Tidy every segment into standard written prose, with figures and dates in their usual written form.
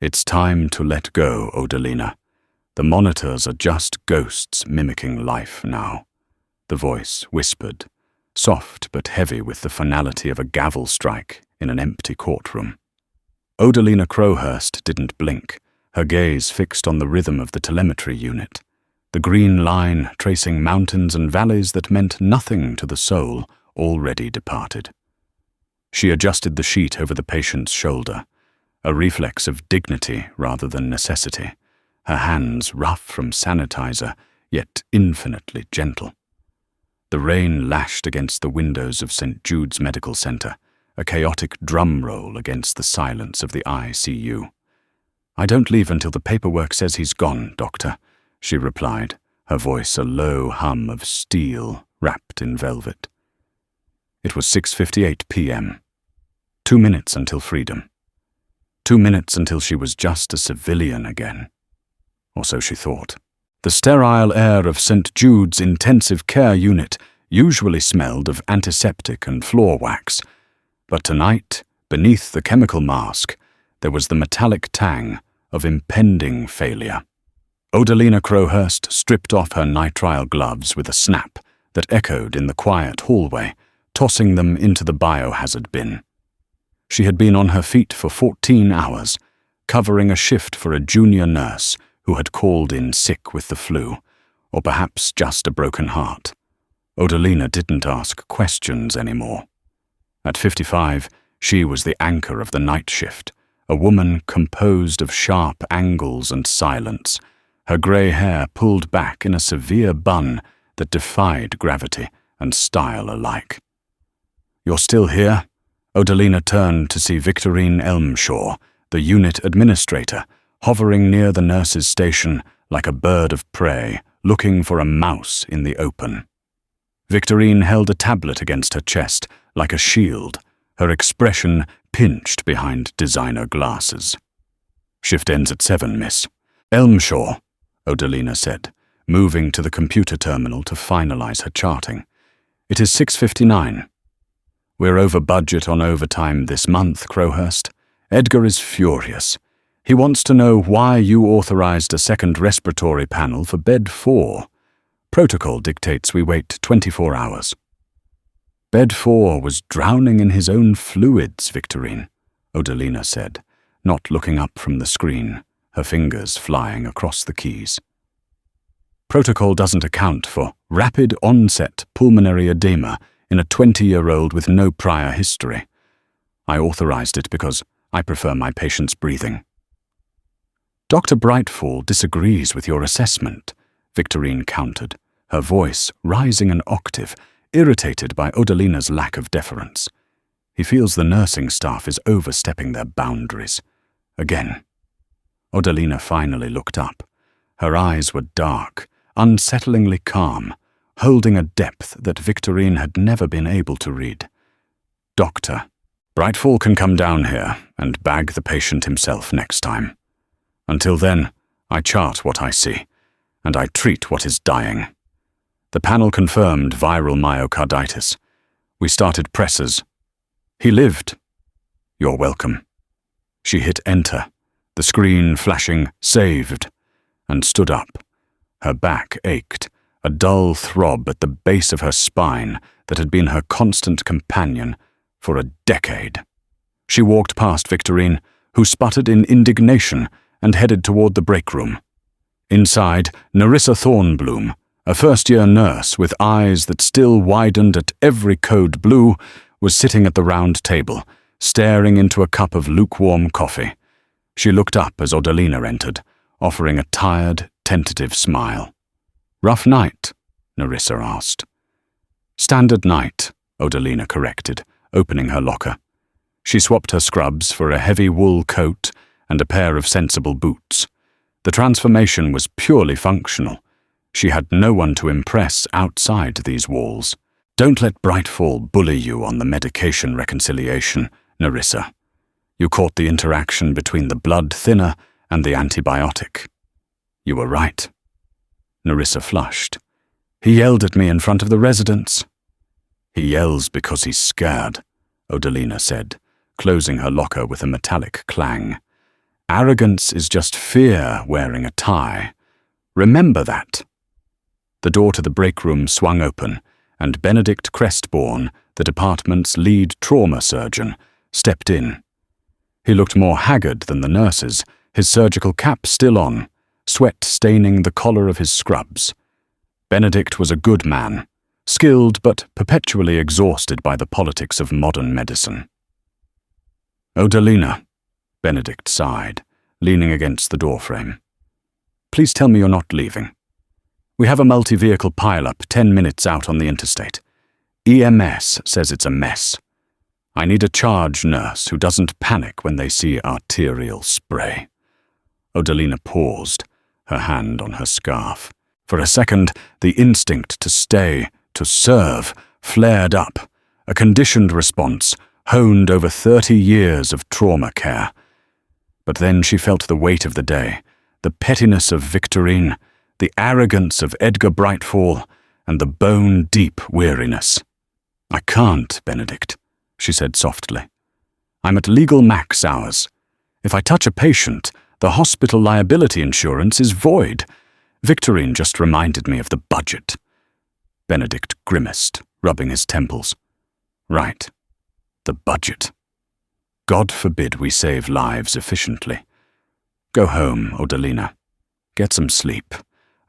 It's time to let go, Odalina. The monitors are just ghosts mimicking life now. The voice whispered, soft but heavy with the finality of a gavel strike in an empty courtroom. Odalina Crowhurst didn't blink, her gaze fixed on the rhythm of the telemetry unit, the green line tracing mountains and valleys that meant nothing to the soul already departed. She adjusted the sheet over the patient's shoulder, a reflex of dignity rather than necessity, her hands rough from sanitizer, yet infinitely gentle. The rain lashed against the windows of St. Jude's Medical Center, a chaotic drum roll against the silence of the ICU. "I don't leave until the paperwork says he's gone, Doctor," she replied, her voice a low hum of steel wrapped in velvet. It was 6:58 p.m. 2 minutes until freedom. 2 minutes until she was just a civilian again. Or so she thought. The sterile air of St. Jude's intensive care unit usually smelled of antiseptic and floor wax, but tonight, beneath the chemical mask, there was the metallic tang of impending failure. Odalina Crowhurst stripped off her nitrile gloves with a snap that echoed in the quiet hallway, tossing them into the biohazard bin. She had been on her feet for 14 hours, covering a shift for a junior nurse who had called in sick with the flu, or perhaps just a broken heart. Odalina didn't ask questions anymore. At 55, she was the anchor of the night shift, a woman composed of sharp angles and silence, her grey hair pulled back in a severe bun that defied gravity and style alike. "You're still here?" Odalina turned to see Victorine Elmshaw, the unit administrator, hovering near the nurse's station like a bird of prey, looking for a mouse in the open. Victorine held a tablet against her chest like a shield, her expression pinched behind designer glasses. "Shift ends at 7, miss." "Elmshaw," Odalina said, moving to the computer terminal to finalize her charting. "It is 6:59. We're over budget on overtime this month, Crowhurst. Edgar is furious. He wants to know why you authorized a second respiratory panel for bed 4. Protocol dictates we wait 24 hours. "Bed 4 was drowning in his own fluids, Victorine," Odalina said, not looking up from the screen, her fingers flying across the keys. "Protocol doesn't account for rapid onset pulmonary edema in a 20-year-old with no prior history. I authorized it because I prefer my patients breathing." "Dr. Brightfall disagrees with your assessment," Victorine countered, her voice rising an octave, irritated by Odalina's lack of deference. "He feels the nursing staff is overstepping their boundaries. Again." Odalina finally looked up. Her eyes were dark, unsettlingly calm, holding a depth that Victorine had never been able to read. "Doctor, Brightfall can come down here and bag the patient himself next time. Until then, I chart what I see, and I treat what is dying. The panel confirmed viral myocarditis. We started pressors. He lived. You're welcome." She hit enter, the screen flashing "saved," and stood up. Her back ached, a dull throb at the base of her spine that had been her constant companion for a decade. She walked past Victorine, who sputtered in indignation and headed toward the break room. Inside, Nerissa Thornbloom, a first-year nurse with eyes that still widened at every code blue, was sitting at the round table, staring into a cup of lukewarm coffee. She looked up as Odalina entered, offering a tired, tentative smile. "Rough night?" Nerissa asked. "Standard night," Odalina corrected, opening her locker. She swapped her scrubs for a heavy wool coat and a pair of sensible boots. The transformation was purely functional. She had no one to impress outside these walls. "Don't let Brightfall bully you on the medication reconciliation, Nerissa. You caught the interaction between the blood thinner and the antibiotic. You were right." Nerissa flushed. "He yelled at me in front of the residents." "He yells because he's scared," Odalina said, closing her locker with a metallic clang. Arrogance is just fear wearing a tie. Remember that. The door to the break room swung open, and Benedict Crestbourne, the department's lead trauma surgeon, stepped in. He looked more haggard than the nurses, his surgical cap still on, sweat staining the collar of his scrubs. Benedict was a good man, skilled but perpetually exhausted by the politics of modern medicine. "Odalina," Benedict sighed, leaning against the doorframe. "Please tell me you're not leaving. We have a multi-vehicle pile-up 10 minutes out on the interstate. EMS says it's a mess. I need a charge nurse who doesn't panic when they see arterial spray." Odalina paused, her hand on her scarf. For a second, the instinct to stay, to serve, flared up, a conditioned response, honed over 30 years of trauma care. But then she felt the weight of the day, the pettiness of Victorine, the arrogance of Edgar Brightfall, and the bone-deep weariness. "I can't, Benedict," she said softly. "I'm at legal max hours. If I touch a patient, the hospital liability insurance is void. Victorine just reminded me of the budget." Benedict grimaced, rubbing his temples. "Right. The budget. God forbid we save lives efficiently. Go home, Odalina. Get some sleep.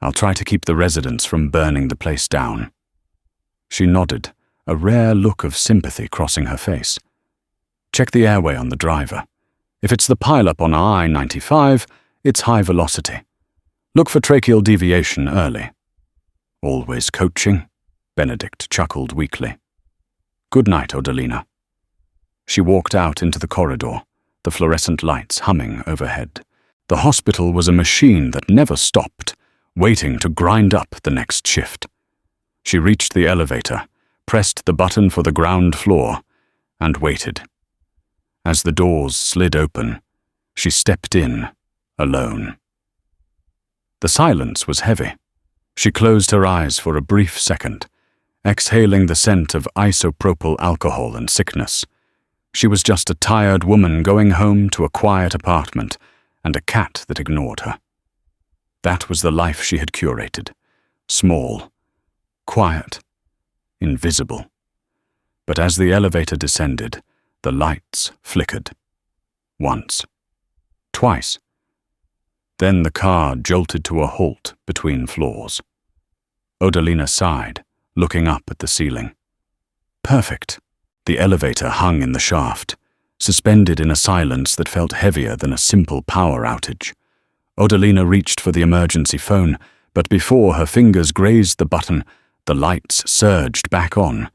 I'll try to keep the residents from burning the place down." She nodded, a rare look of sympathy crossing her face. "Check the airway on the driver. If it's the pileup on I-95, it's high velocity. Look for tracheal deviation early." "Always coaching?" Benedict chuckled weakly. "Good night, Odalina." She walked out into the corridor, the fluorescent lights humming overhead. The hospital was a machine that never stopped, waiting to grind up the next shift. She reached the elevator, pressed the button for the ground floor, and waited. As the doors slid open, she stepped in, alone. The silence was heavy. She closed her eyes for a brief second, exhaling the scent of isopropyl alcohol and sickness. She was just a tired woman going home to a quiet apartment and a cat that ignored her. That was the life she had curated. Small, quiet, invisible. But as the elevator descended, the lights flickered. Once. Twice. Then the car jolted to a halt between floors. Odalina sighed, looking up at the ceiling. Perfect. The elevator hung in the shaft, suspended in a silence that felt heavier than a simple power outage. Odalina reached for the emergency phone, but before her fingers grazed the button, the lights surged back on,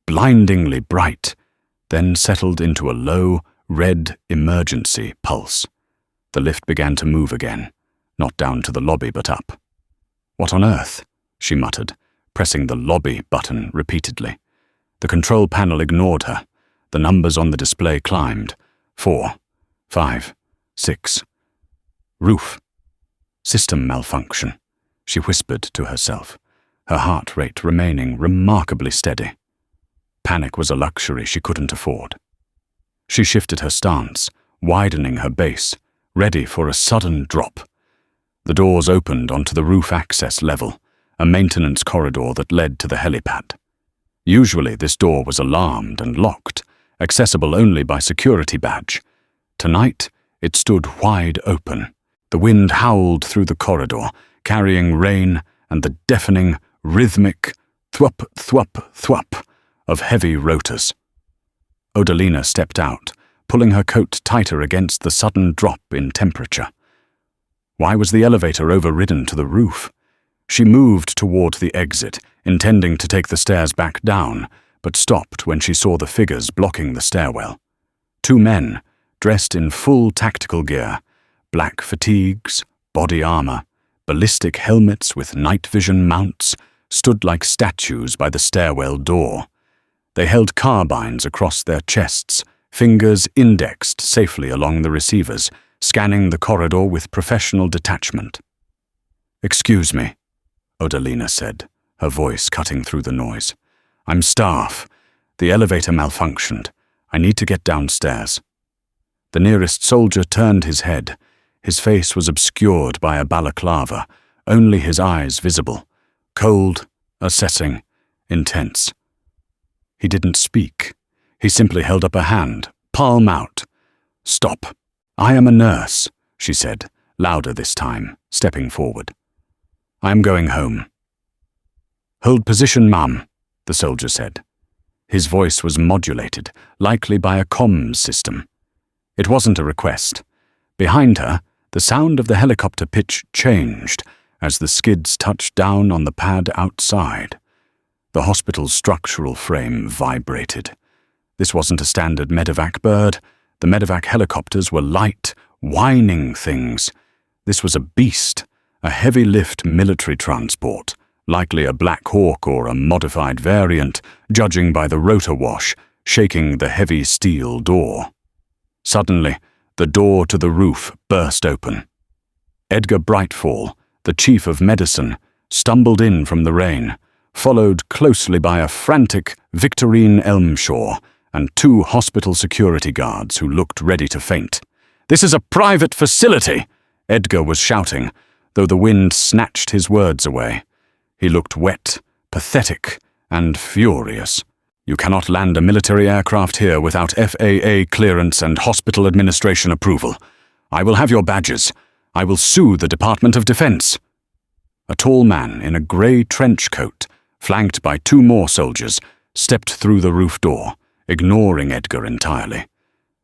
blindingly bright, then settled into a low, red emergency pulse. The lift began to move again, not down to the lobby but up. "What on earth?" she muttered, pressing the lobby button repeatedly. The control panel ignored her. The numbers on the display climbed. 4, 5, 6. Roof. System malfunction, she whispered to herself, her heart rate remaining remarkably steady. Panic was a luxury she couldn't afford. She shifted her stance, widening her base, ready for a sudden drop. The doors opened onto the roof access level, a maintenance corridor that led to the helipad. Usually this door was alarmed and locked, accessible only by security badge. Tonight, it stood wide open. The wind howled through the corridor, carrying rain and the deafening, rhythmic thwup, thwup, thwup of heavy rotors. Odalina stepped out, pulling her coat tighter against the sudden drop in temperature. Why was the elevator overridden to the roof? She moved toward the exit, intending to take the stairs back down, but stopped when she saw the figures blocking the stairwell. 2 men, dressed in full tactical gear, black fatigues, body armor, ballistic helmets with night vision mounts, stood like statues by the stairwell door. They held carbines across their chests, fingers indexed safely along the receivers, scanning the corridor with professional detachment. "Excuse me," Odalina said, her voice cutting through the noise. "I'm staff. The elevator malfunctioned. I need to get downstairs." The nearest soldier turned his head, His face was obscured by a balaclava, only his eyes visible, cold, assessing, intense. He didn't speak. He simply held up a hand, palm out. "Stop. I am a nurse," she said, louder this time, stepping forward. "I am going home." "Hold position, ma'am," the soldier said. His voice was modulated, likely by a comms system. It wasn't a request. Behind her, the sound of the helicopter pitch changed as the skids touched down on the pad outside. The hospital's structural frame vibrated. This wasn't a standard medevac bird. The medevac helicopters were light, whining things. This was a beast, a heavy-lift military transport, likely a Black Hawk or a modified variant, judging by the rotor wash shaking the heavy steel door. Suddenly, the door to the roof burst open. Edgar Brightfall, the chief of medicine, stumbled in from the rain, followed closely by a frantic Victorine Elmshaw and 2 hospital security guards who looked ready to faint. "This is a private facility!" Edgar was shouting, though the wind snatched his words away. He looked wet, pathetic, and furious. "You cannot land a military aircraft here without FAA clearance and hospital administration approval. I will have your badges. I will sue the Department of Defense." A tall man in a grey trench coat, flanked by 2 more soldiers, stepped through the roof door, ignoring Edgar entirely.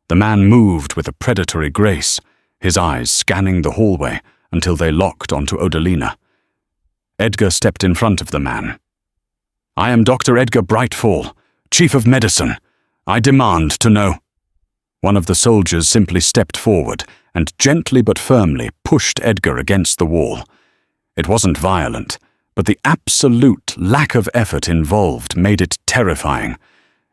The man moved with a predatory grace, his eyes scanning the hallway until they locked onto Odelina. Edgar stepped in front of the man. "I am Dr. Edgar Brightfall, Chief of Medicine. I demand to know." One of the soldiers simply stepped forward and gently but firmly pushed Edgar against the wall. It wasn't violent, but the absolute lack of effort involved made it terrifying.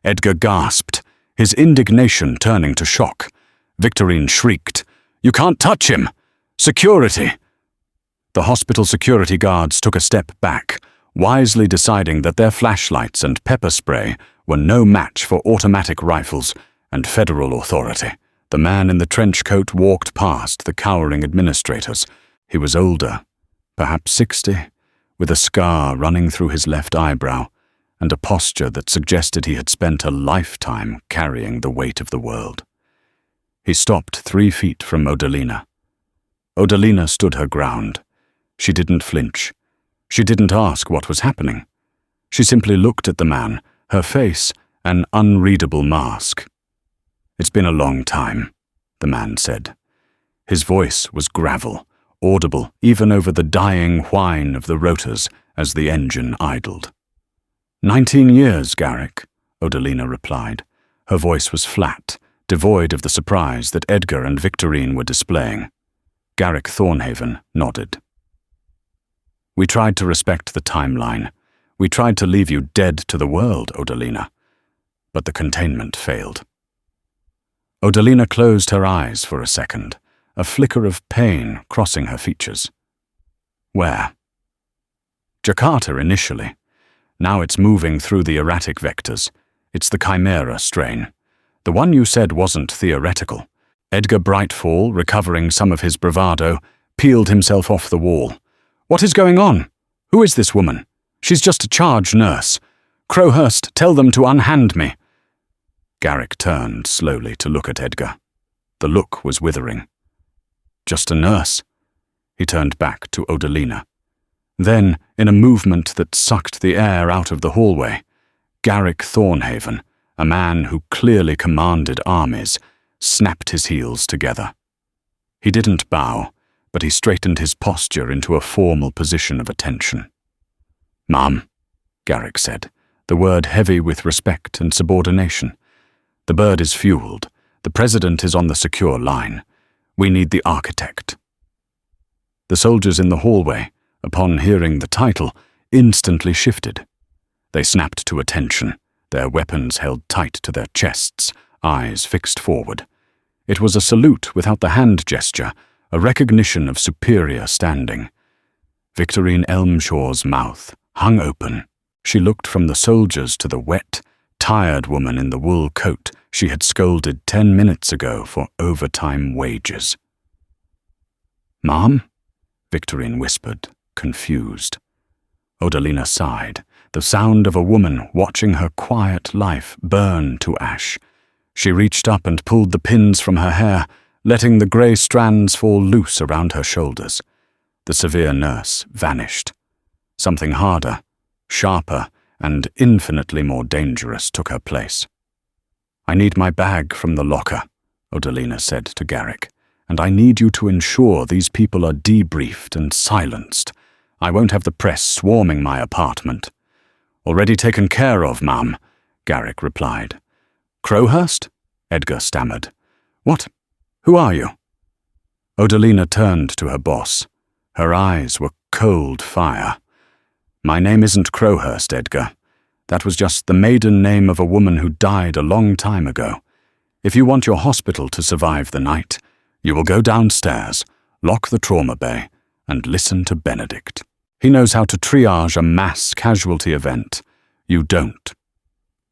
Edgar gasped, his indignation turning to shock. Victorine shrieked, "You can't touch him! Security!" The hospital security guards took a step back, wisely deciding that their flashlights and pepper spray were no match for automatic rifles and federal authority. The man in the trench coat walked past the cowering administrators. He was older, perhaps 60, with a scar running through his left eyebrow and a posture that suggested he had spent a lifetime carrying the weight of the world. He stopped 3 feet from Odelina. Odelina stood her ground. She didn't flinch. She didn't ask what was happening. She simply looked at the man, her face an unreadable mask. "It's been a long time," the man said. His voice was gravel, audible even over the dying whine of the rotors as the engine idled. 19 years, Garrick, Odelina replied. Her voice was flat, devoid of the surprise that Edgar and Victorine were displaying. Garrick Thornhaven nodded. "We tried to respect the timeline. We tried to leave you dead to the world, Odelina. But the containment failed." Odelina closed her eyes for a second, a flicker of pain crossing her features. "Where?" "Jakarta initially. Now it's moving through the erratic vectors. It's the Chimera strain. The one you said wasn't theoretical." Edgar Brightfall, recovering some of his bravado, peeled himself off the wall. "What is going on? Who is this woman? She's just a charge nurse. Crowhurst, tell them to unhand me." Garrick turned slowly to look at Edgar. The look was withering. "Just a nurse." He turned back to Odelina. Then, in a movement that sucked the air out of the hallway, Garrick Thornhaven, a man who clearly commanded armies, snapped his heels together. He didn't bow, but he straightened his posture into a formal position of attention. "Ma'am," Garrick said, the word heavy with respect and subordination. "The bird is fueled. The president is on the secure line. We need the architect." The soldiers in the hallway, upon hearing the title, instantly shifted. They snapped to attention, their weapons held tight to their chests, eyes fixed forward. It was a salute without the hand gesture, a recognition of superior standing. Victorine Elmshaw's mouth hung open. She looked from the soldiers to the wet, tired woman in the wool coat she had scolded 10 minutes ago for overtime wages. "Mom?" Victorine whispered, confused. Odalina sighed, the sound of a woman watching her quiet life burn to ash. She reached up and pulled the pins from her hair, letting the grey strands fall loose around her shoulders. The severe nurse vanished. Something harder, sharper, and infinitely more dangerous took her place. "I need my bag from the locker," Odalina said to Garrick, "and I need you to ensure these people are debriefed and silenced. I won't have the press swarming my apartment." "Already taken care of, ma'am," Garrick replied. "Crowhurst?" Edgar stammered. "What? Who are you?" Odalina turned to her boss. Her eyes were cold fire. "My name isn't Crowhurst, Edgar. That was just the maiden name of a woman who died a long time ago. If you want your hospital to survive the night, you will go downstairs, lock the trauma bay, and listen to Benedict. He knows how to triage a mass casualty event. You don't."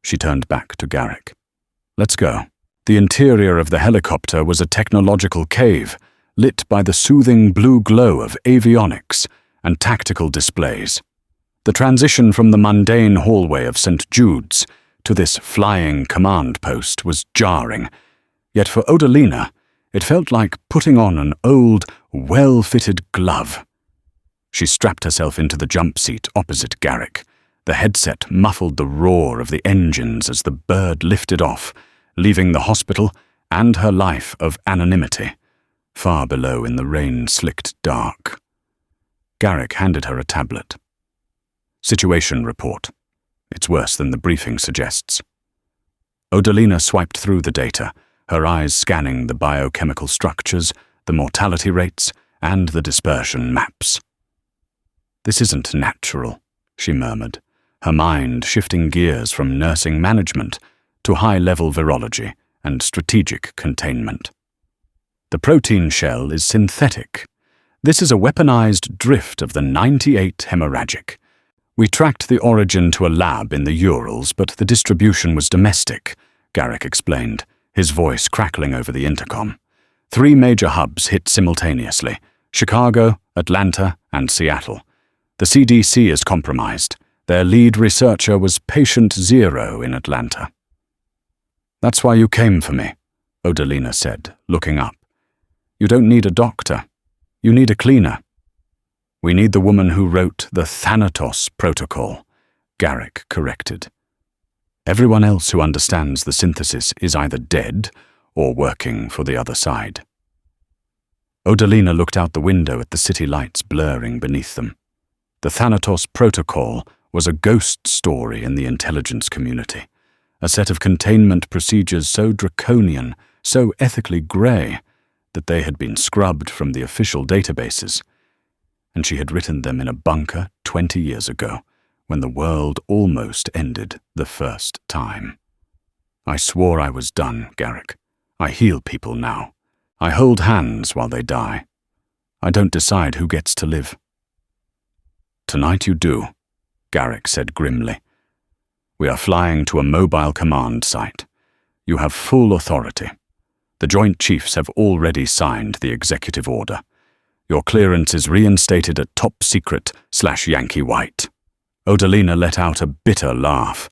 She turned back to Garrick. "Let's go." The interior of the helicopter was a technological cave, lit by the soothing blue glow of avionics and tactical displays. The transition from the mundane hallway of St. Jude's to this flying command post was jarring, yet for Odalina, it felt like putting on an old, well-fitted glove. She strapped herself into the jump seat opposite Garrick. The headset muffled the roar of the engines as the bird lifted off, leaving the hospital and her life of anonymity far below in the rain-slicked dark. Garrick handed her a tablet. "Situation report. It's worse than the briefing suggests." Odalina swiped through the data, her eyes scanning the biochemical structures, the mortality rates, and the dispersion maps. "This isn't natural," she murmured, her mind shifting gears from nursing management to high-level virology and strategic containment. "The protein shell is synthetic. This is a weaponized drift of the 98 hemorrhagic. We tracked the origin to a lab in the Urals, but the distribution was domestic," Garrick explained, his voice crackling over the intercom. 3 major hubs hit simultaneously: Chicago, Atlanta, and Seattle. The CDC is compromised. Their lead researcher was patient 0 in Atlanta. "That's why you came for me," Odalina said, looking up. "You don't need a doctor. You need a cleaner." "We need the woman who wrote the Thanatos Protocol," Garrick corrected. "Everyone else who understands the synthesis is either dead or working for the other side." Odalina looked out the window at the city lights blurring beneath them. The Thanatos Protocol was a ghost story in the intelligence community, a set of containment procedures so draconian, so ethically grey, that they had been scrubbed from the official databases. And she had written them in a bunker 20 years ago, when the world almost ended the first time. "I swore I was done, Garrick. I heal people now. I hold hands while they die. I don't decide who gets to live." "Tonight you do," Garrick said grimly. "We are flying to a mobile command site. You have full authority. The Joint Chiefs have already signed the executive order. Your clearance is reinstated at top secret/Yankee White." Odalina let out a bitter laugh.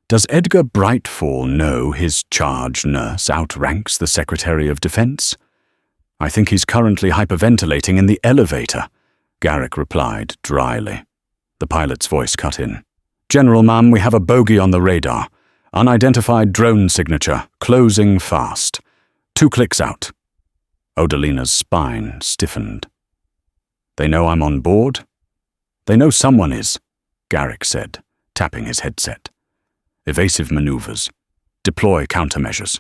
"Does Edgar Brightfall know his charge nurse outranks the Secretary of Defense?" "I think he's currently hyperventilating in the elevator," Garrick replied dryly. The pilot's voice cut in. "General, ma'am, we have a bogey on the radar. Unidentified drone signature, closing fast. 2 clicks out." Odalina's spine stiffened. "They know I'm on board?" "They know someone is," Garrick said, tapping his headset. "Evasive maneuvers. Deploy countermeasures."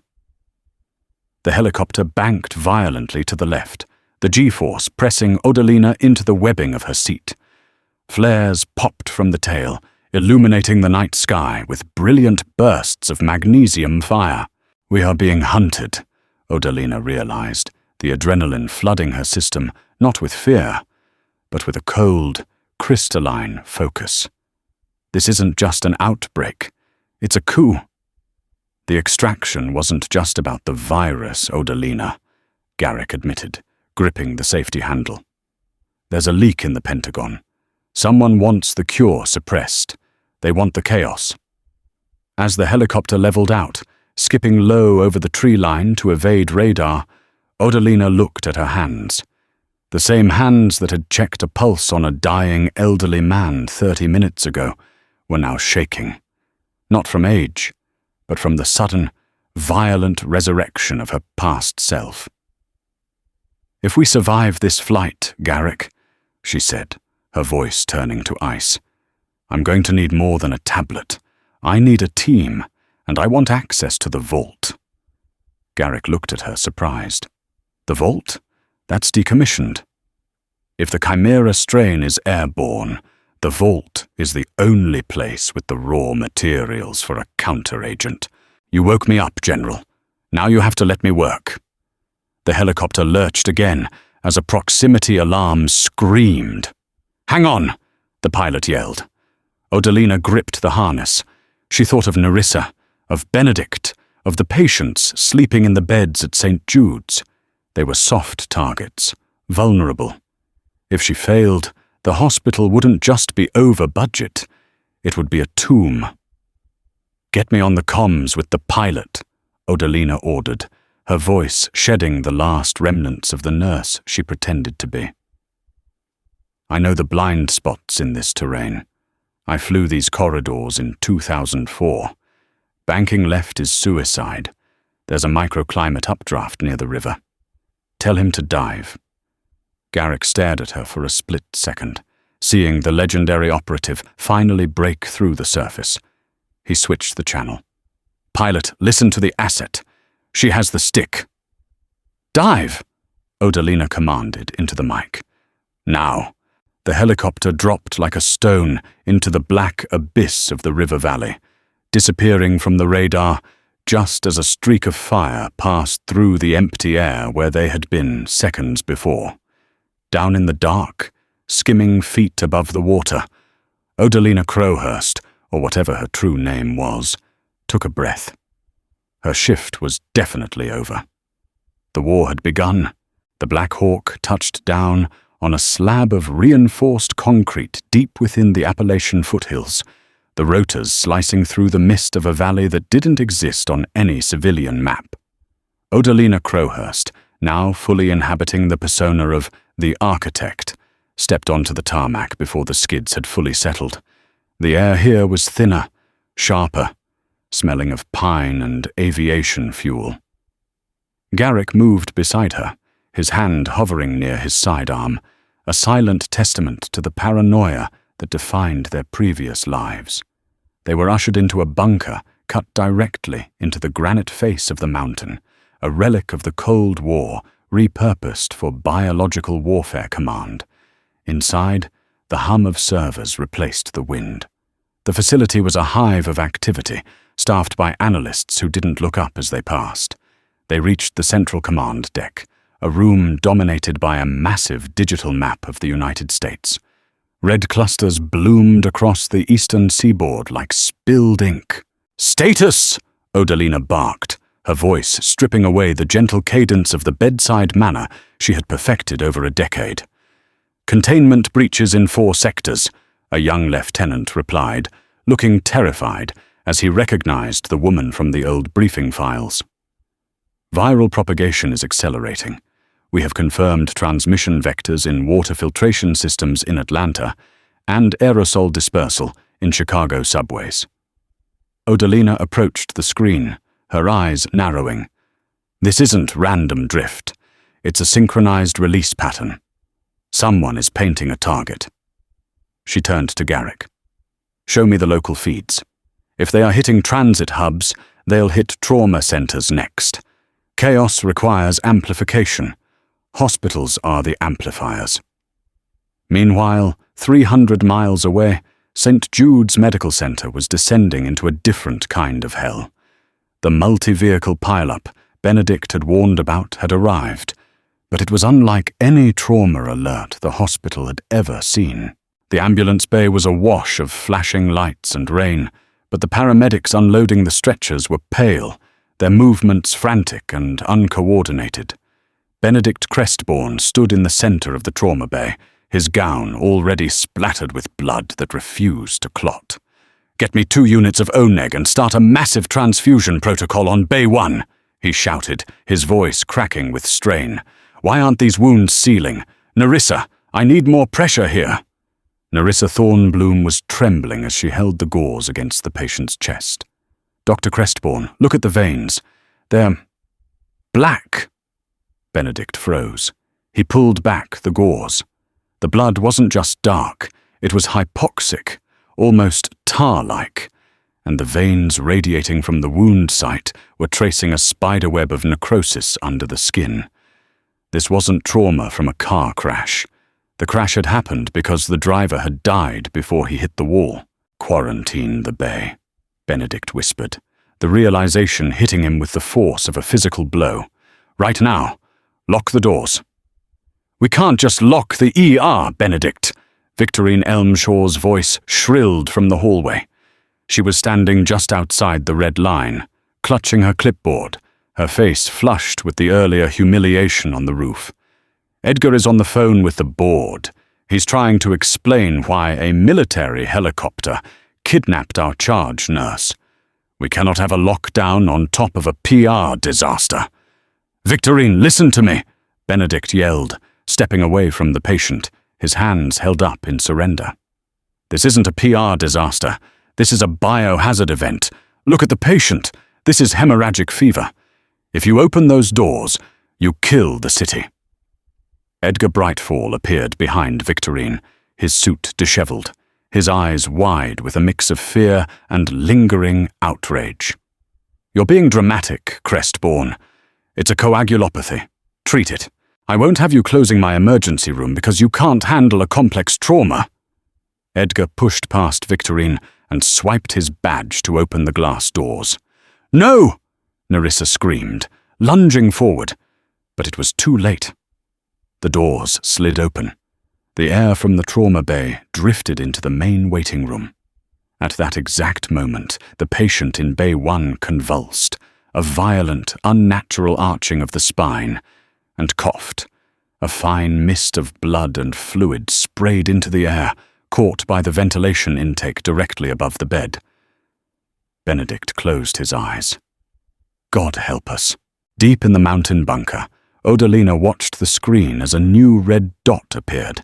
The helicopter banked violently to the left, the G-force pressing Odalina into the webbing of her seat. Flares popped from the tail, illuminating the night sky with brilliant bursts of magnesium fire. "We are being hunted," Odalina realized, the adrenaline flooding her system, not with fear, but with a cold, crystalline focus. This isn't just an outbreak. It's a coup. The extraction wasn't just about the virus, Odalina, Garrick admitted, gripping the safety handle. There's a leak in the Pentagon. Someone wants the cure suppressed. They want the chaos. As the helicopter leveled out, skipping low over the tree line to evade radar, Odalina looked at her hands. The same hands that had checked a pulse on a dying elderly man 30 minutes ago were now shaking. Not from age, but from the sudden, violent resurrection of her past self. "If we survive this flight, Garrick," she said, her voice turning to ice, "I'm going to need more than a tablet. I need a team, and I want access to the vault." Garrick looked at her, surprised. "The vault? That's decommissioned. If the Chimera strain is airborne, the vault is the only place with the raw materials for a counteragent. You woke me up, General. Now you have to let me work." The helicopter lurched again as a proximity alarm screamed. "Hang on!" the pilot yelled. Odalina gripped the harness. She thought of Nerissa, of Benedict, of the patients sleeping in the beds at St. Jude's. They were soft targets, vulnerable. If she failed, the hospital wouldn't just be over budget. It would be a tomb. "Get me on the comms with the pilot," Odalina ordered, her voice shedding the last remnants of the nurse she pretended to be. "I know the blind spots in this terrain. I flew these corridors in 2004. Banking left is suicide. There's a microclimate updraft near the river. Tell him to dive." Garrick stared at her for a split second, seeing the legendary operative finally break through the surface. He switched the channel. "Pilot, listen to the asset. She has the stick." "Dive!" Odalina commanded into the mic. Now. The helicopter dropped like a stone into the black abyss of the river valley, disappearing from the radar just as a streak of fire passed through the empty air where they had been seconds before. Down in the dark, skimming feet above the water, Odalina Crowhurst, or whatever her true name was, took a breath. Her shift was definitely over. The war had begun. The Black Hawk touched down on a slab of reinforced concrete deep within the Appalachian foothills, the rotors slicing through the mist of a valley that didn't exist on any civilian map. Odalina Crowhurst, now fully inhabiting the persona of the architect, stepped onto the tarmac before the skids had fully settled. The air here was thinner, sharper, smelling of pine and aviation fuel. Garrick moved beside her, his hand hovering near his sidearm, a silent testament to the paranoia that defined their previous lives. They were ushered into a bunker cut directly into the granite face of the mountain, a relic of the Cold War repurposed for biological warfare command. Inside, the hum of servers replaced the wind. The facility was a hive of activity, staffed by analysts who didn't look up as they passed. They reached the central command deck, a room dominated by a massive digital map of the United States. Red clusters bloomed across the eastern seaboard like spilled ink. "Status!" Odalina barked, her voice stripping away the gentle cadence of the bedside manner she had perfected over a decade. "Containment breaches in 4 sectors, a young lieutenant replied, looking terrified as he recognized the woman from the old briefing files. "Viral propagation is accelerating. We have confirmed transmission vectors in water filtration systems in Atlanta and aerosol dispersal in Chicago subways." Odalina approached the screen, her eyes narrowing. "This isn't random drift. It's a synchronized release pattern. Someone is painting a target." She turned to Garrick. "Show me the local feeds. If they are hitting transit hubs, they'll hit trauma centers next. Chaos requires amplification. Hospitals are the amplifiers." Meanwhile, 300 miles away, St. Jude's Medical Center was descending into a different kind of hell. The multi-vehicle pileup Benedict had warned about had arrived, but it was unlike any trauma alert the hospital had ever seen. The ambulance bay was awash of flashing lights and rain, but the paramedics unloading the stretchers were pale, their movements frantic and uncoordinated. Benedict Crestbourne stood in the center of the trauma bay, his gown already splattered with blood that refused to clot. "Get me 2 units of ONEG and start a massive transfusion protocol on Bay 1, he shouted, his voice cracking with strain. "Why aren't these wounds sealing? Nerissa, I need more pressure here." Nerissa Thornbloom was trembling as she held the gauze against the patient's chest. "Dr. Crestbourne, look at the veins. They're black." Benedict froze. He pulled back the gauze. The blood wasn't just dark, it was hypoxic, almost tar-like, and the veins radiating from the wound site were tracing a spiderweb of necrosis under the skin. This wasn't trauma from a car crash. The crash had happened because the driver had died before he hit the wall. "Quarantine the bay," Benedict whispered, the realization hitting him with the force of a physical blow. "Right now. Lock the doors." "We can't just lock the ER, Benedict," Victorine Elmshaw's voice shrilled from the hallway. She was standing just outside the red line, clutching her clipboard, her face flushed with the earlier humiliation on the roof. "Edgar is on the phone with the board. He's trying to explain why a military helicopter kidnapped our charge nurse. We cannot have a lockdown on top of a PR disaster." "Victorine, listen to me," Benedict yelled, stepping away from the patient, his hands held up in surrender. "This isn't a PR disaster. This is a biohazard event. Look at the patient. This is hemorrhagic fever. If you open those doors, you kill the city." Edgar Brightfall appeared behind Victorine, his suit disheveled, his eyes wide with a mix of fear and lingering outrage. "You're being dramatic, Crestbourne. It's a coagulopathy. Treat it. I won't have you closing my emergency room because you can't handle a complex trauma." Edgar pushed past Victorine and swiped his badge to open the glass doors. "No!" Nerissa screamed, lunging forward, but it was too late. The doors slid open. The air from the trauma bay drifted into the main waiting room. At that exact moment, the patient in Bay 1 convulsed, a violent, unnatural arching of the spine, and coughed. A fine mist of blood and fluid sprayed into the air, caught by the ventilation intake directly above the bed. Benedict closed his eyes. God help us. Deep in the mountain bunker, Odalina watched the screen as a new red dot appeared.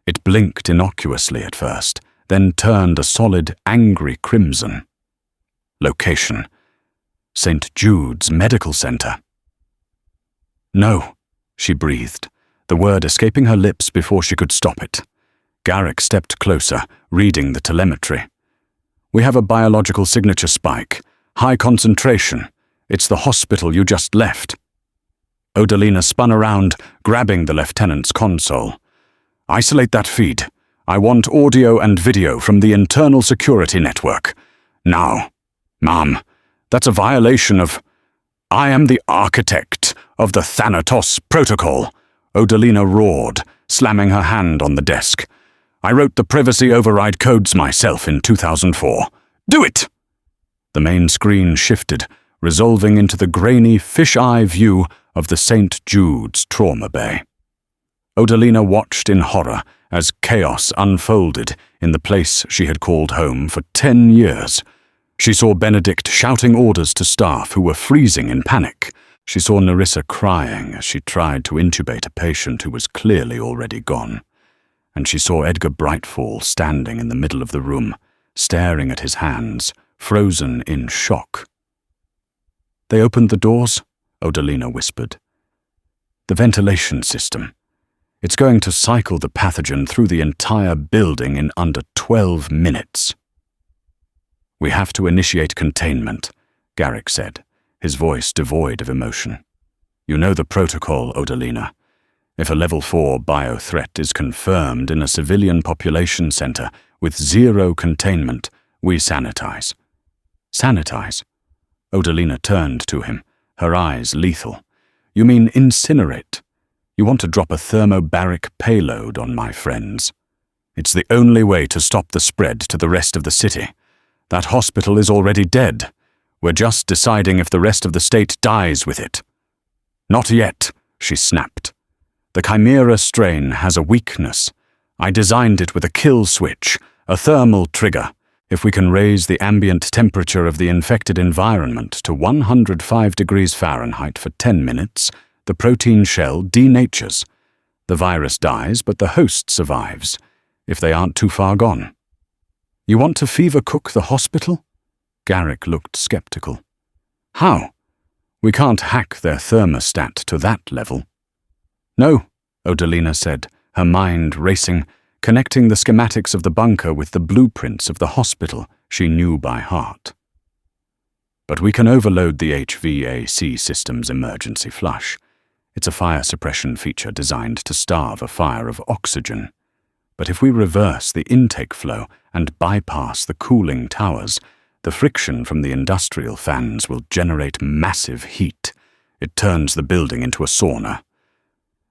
It blinked innocuously at first, then turned a solid, angry crimson. Location: St. Jude's Medical Center. "No," she breathed, the word escaping her lips before she could stop it. Garrick stepped closer, reading the telemetry. "We have a biological signature spike. High concentration. It's the hospital you just left." Odalina spun around, grabbing the lieutenant's console. "Isolate that feed. I want audio and video from the internal security network. Now. Ma'am, that's a violation of... I am the architect of the Thanatos Protocol," Odalina roared, slamming her hand on the desk. "I wrote the privacy override codes myself in 2004. Do it!" The main screen shifted, resolving into the grainy fish-eye view of the St. Jude's trauma bay. Odalina watched in horror as chaos unfolded in the place she had called home for 10 years. She saw Benedict shouting orders to staff who were freezing in panic. She saw Nerissa crying as she tried to intubate a patient who was clearly already gone. And she saw Edgar Brightfall standing in the middle of the room, staring at his hands, frozen in shock. "They opened the doors?" Odalina whispered. "The ventilation system. It's going to cycle the pathogen through the entire building in under 12 minutes. "We have to initiate containment," Garrick said, his voice devoid of emotion. "You know the protocol, Odalina. If a level 4 bio-threat is confirmed in a civilian population center with 0 containment, we sanitize." "Sanitize?" Odalina turned to him, her eyes lethal. "You mean incinerate? You want to drop a thermobaric payload on my friends? It's the only way to stop the spread to the rest of the city. That hospital is already dead. We're just deciding if the rest of the state dies with it." "Not yet," she snapped. "The Chimera strain has a weakness. I designed it with a kill switch, a thermal trigger. If we can raise the ambient temperature of the infected environment to 105 degrees Fahrenheit for 10 minutes, the protein shell denatures. The virus dies, but the host survives, if they aren't too far gone." "You want to fever cook the hospital?" Garrick looked skeptical. "How? We can't hack their thermostat to that level." "No," Odalina said, her mind racing, connecting the schematics of the bunker with the blueprints of the hospital she knew by heart. "But we can overload the HVAC system's emergency flush. It's a fire suppression feature designed to starve a fire of oxygen. But if we reverse the intake flow and bypass the cooling towers, the friction from the industrial fans will generate massive heat. It turns the building into a sauna.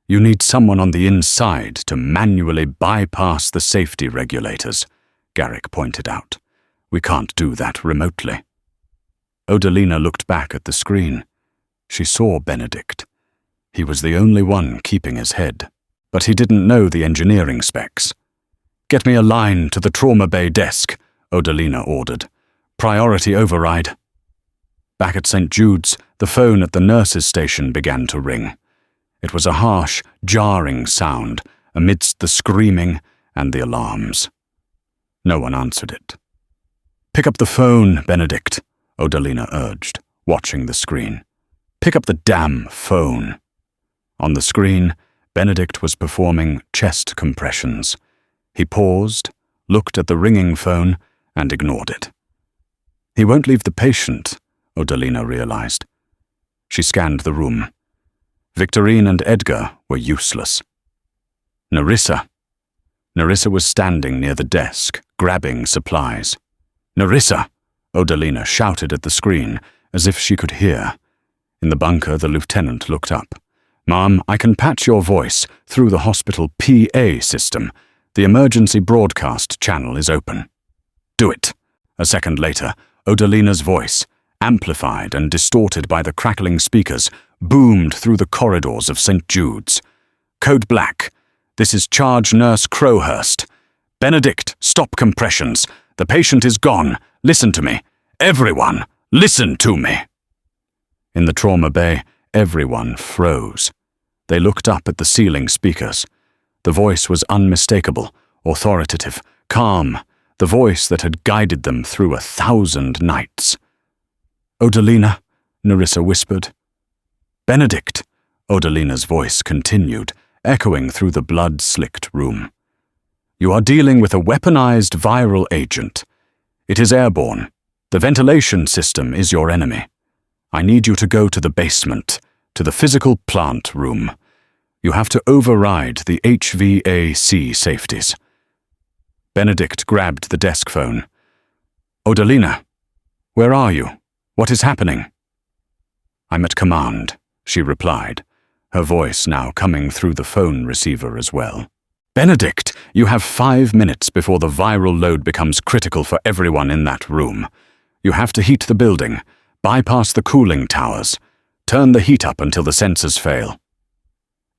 You need someone on the inside to manually bypass the safety regulators," Garrick pointed out. "We can't do that remotely." Odalina looked back at the screen. She saw Benedict. He was the only one keeping his head, but he didn't know the engineering specs. "Get me a line to the trauma bay desk," Odalina ordered. "Priority override." Back at St. Jude's, the phone at the nurse's station began to ring. It was a harsh, jarring sound amidst the screaming and the alarms. No one answered it. "Pick up the phone, Benedict," Odalina urged, watching the screen. "Pick up the damn phone." On the screen, Benedict was performing chest compressions. He paused, looked at the ringing phone, and ignored it. "He won't leave the patient," Odalina realized. She scanned the room. Victorine and Edgar were useless. Nerissa. Nerissa was standing near the desk, grabbing supplies. "Nerissa!" Odalina shouted at the screen, as if she could hear. In the bunker, the lieutenant looked up. "Ma'am, I can patch your voice through the hospital PA system. The emergency broadcast channel is open." "Do it." A second later, Odalina's voice, amplified and distorted by the crackling speakers, boomed through the corridors of St. Jude's. "Code Black. This is Charge Nurse Crowhurst. Benedict, stop compressions. The patient is gone. Listen to me. Everyone, listen to me." In the trauma bay, everyone froze. They looked up at the ceiling speakers. The voice was unmistakable, authoritative, calm, the voice that had guided them through 1,000 nights. "Odalina," Nerissa whispered. "Benedict," Odalina's voice continued, echoing through the blood-slicked room. "You are dealing with a weaponized viral agent. It is airborne. The ventilation system is your enemy. I need you to go to the basement, to the physical plant room. You have to override the HVAC safeties." Benedict grabbed the desk phone. "Odalina, where are you? What is happening?" "I'm at command," she replied, her voice now coming through the phone receiver as well. "Benedict, you have 5 minutes before the viral load becomes critical for everyone in that room. You have to heat the building, bypass the cooling towers, turn the heat up until the sensors fail."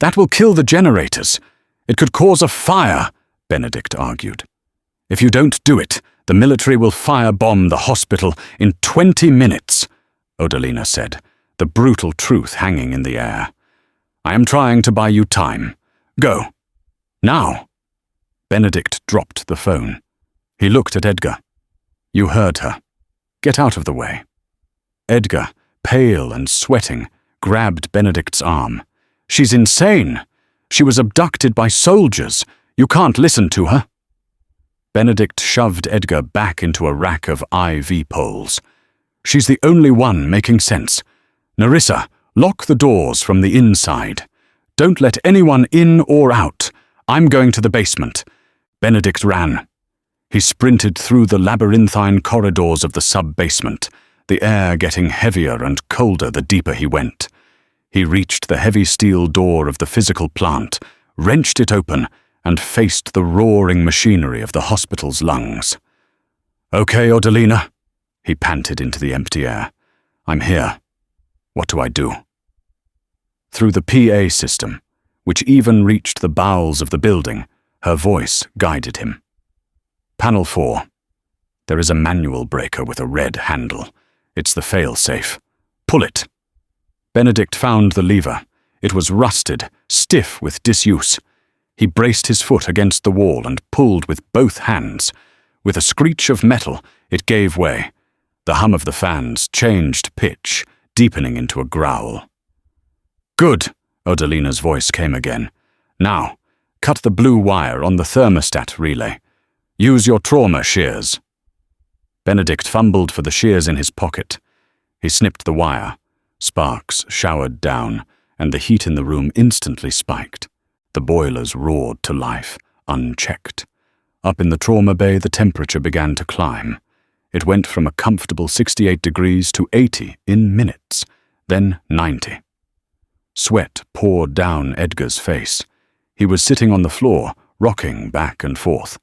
"That will kill the generators. It could cause a fire," Benedict argued. "If you don't do it, the military will firebomb the hospital in 20 minutes, Odalina said, the brutal truth hanging in the air. "I am trying to buy you time. Go. Now." Benedict dropped the phone. He looked at Edgar. "You heard her. Get out of the way." Edgar, pale and sweating, grabbed Benedict's arm. "She's insane. She was abducted by soldiers. You can't listen to her." Benedict shoved Edgar back into a rack of IV poles. "She's the only one making sense. Nerissa, lock the doors from the inside. Don't let anyone in or out. I'm going to the basement." Benedict ran. He sprinted through the labyrinthine corridors of the sub-basement, the air getting heavier and colder the deeper he went. He reached the heavy steel door of the physical plant, wrenched it open, and faced the roaring machinery of the hospital's lungs. "Okay, Odalina," he panted into the empty air. "I'm here. What do I do?" Through the PA system, which even reached the bowels of the building, her voice guided him. Panel 4. There is a manual breaker with a red handle. It's the fail-safe. Pull it. Benedict found the lever. It was rusted, stiff with disuse. He braced his foot against the wall and pulled with both hands. With a screech of metal, it gave way. The hum of the fans changed pitch, deepening into a growl. "Good," Odalina's voice came again. "Now, cut the blue wire on the thermostat relay. Use your trauma shears." Benedict fumbled for the shears in his pocket. He snipped the wire. Sparks showered down, and the heat in the room instantly spiked. The boilers roared to life, unchecked. Up in the trauma bay, the temperature began to climb. It went from a comfortable 68 degrees to 80 in minutes, then 90. Sweat poured down Edgar's face. He was sitting on the floor, rocking back and forth.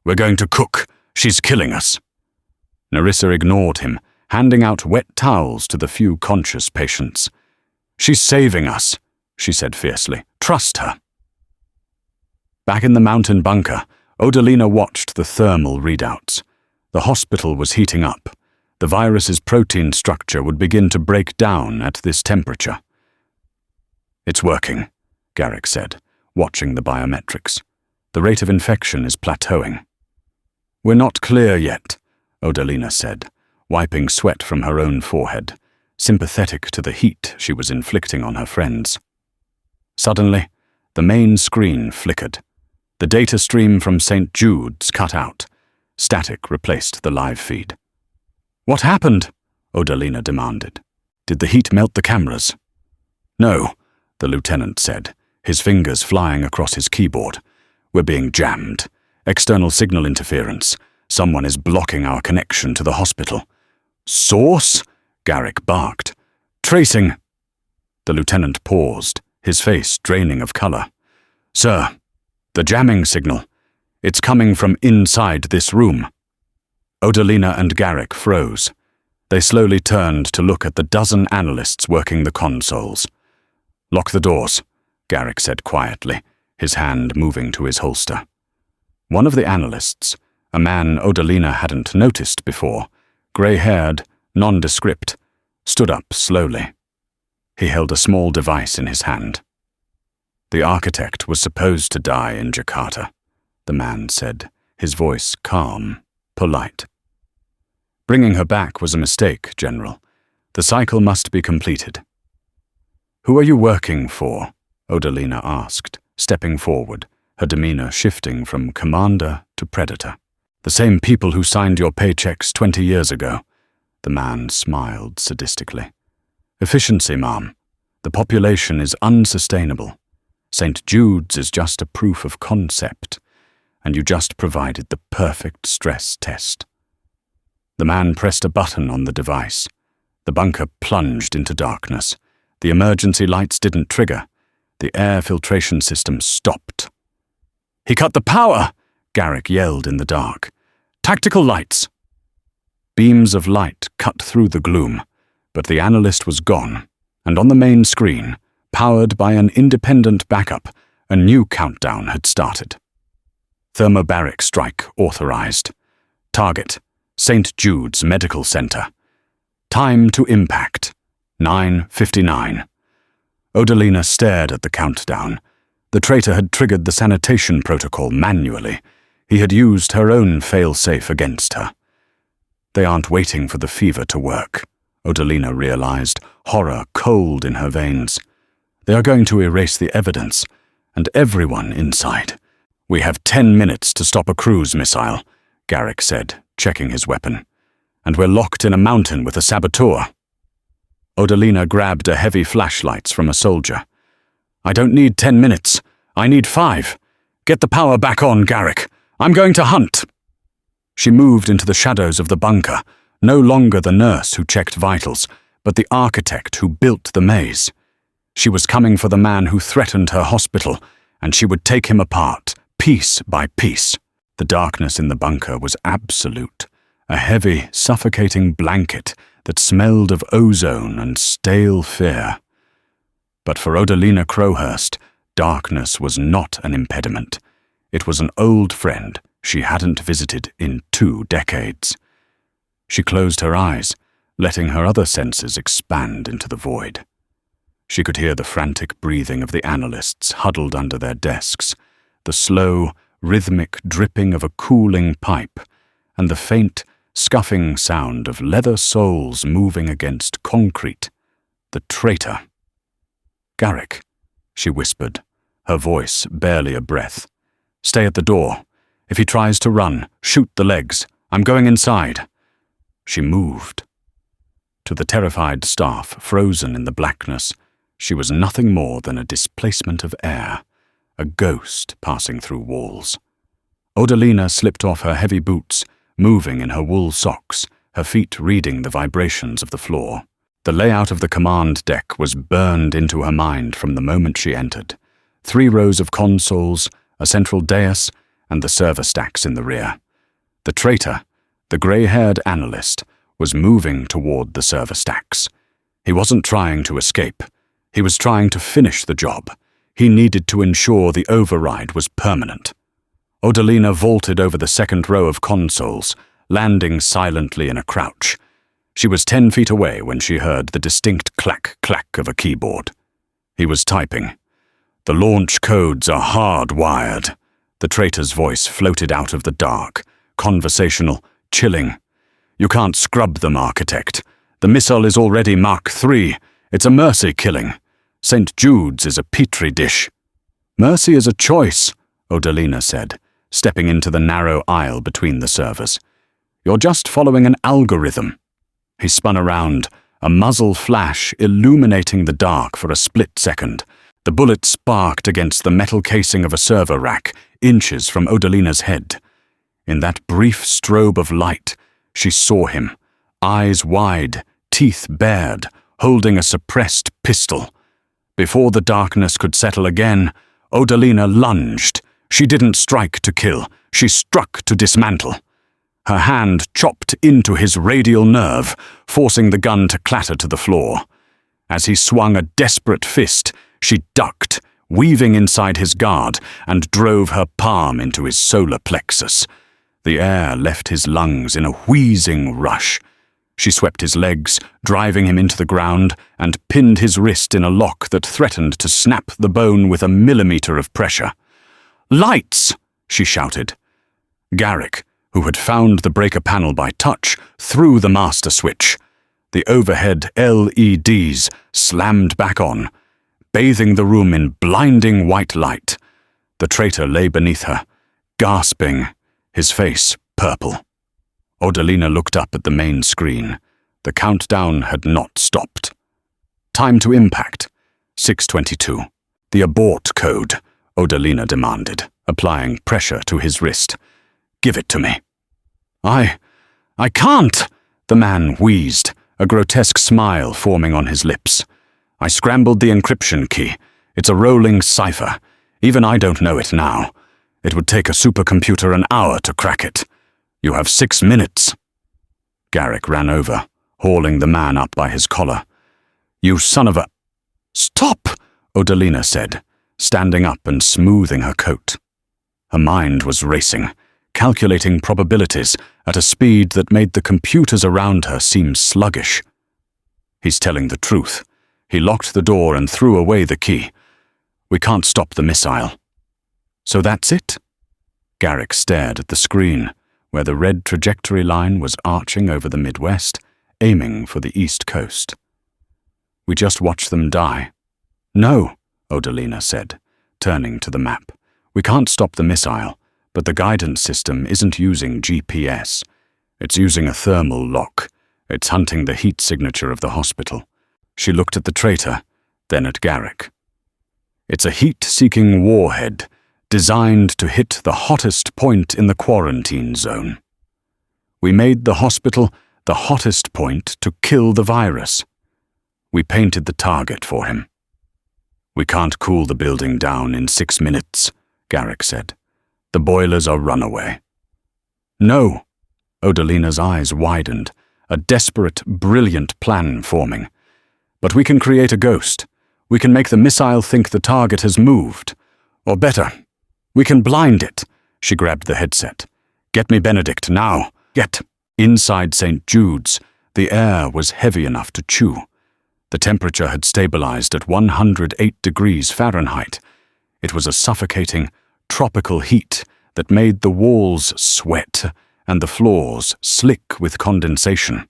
"We're going to cook. She's killing us." Nerissa ignored him, handing out wet towels to the few conscious patients. "She's saving us," she said fiercely. "Trust her." Back in the mountain bunker, Odalina watched the thermal readouts. The hospital was heating up. The virus's protein structure would begin to break down at this temperature. "It's working," Garrick said, watching the biometrics. "The rate of infection is plateauing." "We're not clear yet," Odalina said, wiping sweat from her own forehead, sympathetic to the heat she was inflicting on her friends. Suddenly, the main screen flickered. The data stream from St. Jude's cut out. Static replaced the live feed. "What happened?" Odalina demanded. "Did the heat melt the cameras?" "No," the lieutenant said, his fingers flying across his keyboard. "We're being jammed. External signal interference. Someone is blocking our connection to the hospital." "Source?" Garrick barked. "Tracing." The lieutenant paused, his face draining of color. "Sir, the jamming signal. It's coming from inside this room." Odalina and Garrick froze. They slowly turned to look at the dozen analysts working the consoles. "Lock the doors," Garrick said quietly, his hand moving to his holster. One of the analysts, a man Odalina hadn't noticed before, grey-haired, nondescript, stood up slowly. He held a small device in his hand. "The architect was supposed to die in Jakarta," the man said, his voice calm, polite. "Bringing her back was a mistake, General. The cycle must be completed." "Who are you working for?" Odalina asked, stepping forward, her demeanor shifting from commander to predator. "The same people who signed your paychecks 20 years ago." The man smiled sadistically. "Efficiency, ma'am. The population is unsustainable. St. Jude's is just a proof of concept, and you just provided the perfect stress test." The man pressed a button on the device. The bunker plunged into darkness. The emergency lights didn't trigger. The air filtration system stopped. "He cut the power!" Garrick yelled in the dark. "Tactical lights!" Beams of light cut through the gloom, but the analyst was gone, and on the main screen, powered by an independent backup, a new countdown had started. Thermobaric strike authorized. Target, St. Jude's Medical Center. Time to impact, 9:59. Odalina stared at the countdown. The traitor had triggered the sanitation protocol manually. He had used her own fail-safe against her. "They aren't waiting for the fever to work," Odalina realized, horror cold in her veins. "They are going to erase the evidence, and everyone inside." "We have 10 minutes to stop a cruise missile," Garrick said, checking his weapon. "And we're locked in a mountain with a saboteur." Odalina grabbed a heavy flashlights from a soldier. "I don't need 10 minutes. I need 5. Get the power back on, Garrick. I'm going to hunt." She moved into the shadows of the bunker, no longer the nurse who checked vitals, but the architect who built the maze. She was coming for the man who threatened her hospital, and she would take him apart, piece by piece. The darkness in the bunker was absolute, a heavy, suffocating blanket that smelled of ozone and stale fear. But for Odalina Crowhurst, darkness was not an impediment. It was an old friend she hadn't visited in 2 decades. She closed her eyes, letting her other senses expand into the void. She could hear the frantic breathing of the analysts huddled under their desks, the slow, rhythmic dripping of a cooling pipe, and the faint, scuffing sound of leather soles moving against concrete. The traitor. "Garrick," she whispered, her voice barely a breath. "Stay at the door. If he tries to run, shoot the legs. I'm going inside." She moved. To the terrified staff, frozen in the blackness, she was nothing more than a displacement of air, a ghost passing through walls. Odalina slipped off her heavy boots, moving in her wool socks, her feet reading the vibrations of the floor. The layout of the command deck was burned into her mind from the moment she entered. 3 rows of consoles, a central dais, and the server stacks in the rear. The traitor, the grey-haired analyst, was moving toward the server stacks. He wasn't trying to escape. He was trying to finish the job. He needed to ensure the override was permanent. Odalina vaulted over the 2nd row of consoles, landing silently in a crouch. She was 10 feet away when she heard the distinct clack-clack of a keyboard. He was typing. "The launch codes are hardwired." The traitor's voice floated out of the dark, conversational, chilling. "You can't scrub them, Architect. The missile is already Mach 3. It's a mercy killing. St. Jude's is a petri dish." "Mercy is a choice," Odalina said, stepping into the narrow aisle between the servers. "You're just following an algorithm." He spun around, a muzzle flash illuminating the dark for a split second. The bullet sparked against the metal casing of a server rack, inches from Odalina's head. In that brief strobe of light, she saw him, eyes wide, teeth bared, holding a suppressed pistol. Before the darkness could settle again, Odalina lunged. She didn't strike to kill, she struck to dismantle. Her hand chopped into his radial nerve, forcing the gun to clatter to the floor. As he swung a desperate fist, she ducked, weaving inside his guard, and drove her palm into his solar plexus. The air left his lungs in a wheezing rush. She swept his legs, driving him into the ground, and pinned his wrist in a lock that threatened to snap the bone with a millimeter of pressure. "Lights!" she shouted. Garrick, who had found the breaker panel by touch, threw the master switch. The overhead LEDs slammed back on, bathing the room in blinding white light. The traitor lay beneath her, gasping, his face purple. Odalina looked up at the main screen. The countdown had not stopped. "Time to impact. 6:22. "The abort code," Odalina demanded, applying pressure to his wrist. "Give it to me." I can't," the man wheezed, a grotesque smile forming on his lips. "I scrambled the encryption key. It's a rolling cipher. Even I don't know it now. It would take a supercomputer an hour to crack it. You have 6 minutes." Garrick ran over, hauling the man up by his collar. "You son of a—" "Stop!" Odalina said, standing up and smoothing her coat. Her mind was racing, calculating probabilities at a speed that made the computers around her seem sluggish. "He's telling the truth." He locked the door and threw away the key. "We can't stop the missile." "So that's it?" Garrick stared at the screen, where the red trajectory line was arching over the Midwest, aiming for the East Coast. "We just watch them die." "No," Odalina said, turning to the map. "We can't stop the missile, but the guidance system isn't using GPS. It's using a thermal lock. It's hunting the heat signature of the hospital." She looked at the traitor, then at Garrick. "It's a heat-seeking warhead, designed to hit the hottest point in the quarantine zone. We made the hospital the hottest point to kill the virus. We painted the target for him." "We can't cool the building down in 6 minutes," Garrick said. "The boilers are runaway." "No." Odalina's eyes widened, a desperate, brilliant plan forming. "But we can create a ghost. We can make the missile think the target has moved. Or better, we can blind it. She grabbed the headset. Get me Benedict, now. Get. Inside St. Jude's, the air was heavy enough to chew. The temperature had stabilized at 108 degrees Fahrenheit. It was a suffocating, tropical heat that made the walls sweat and the floors slick with condensation.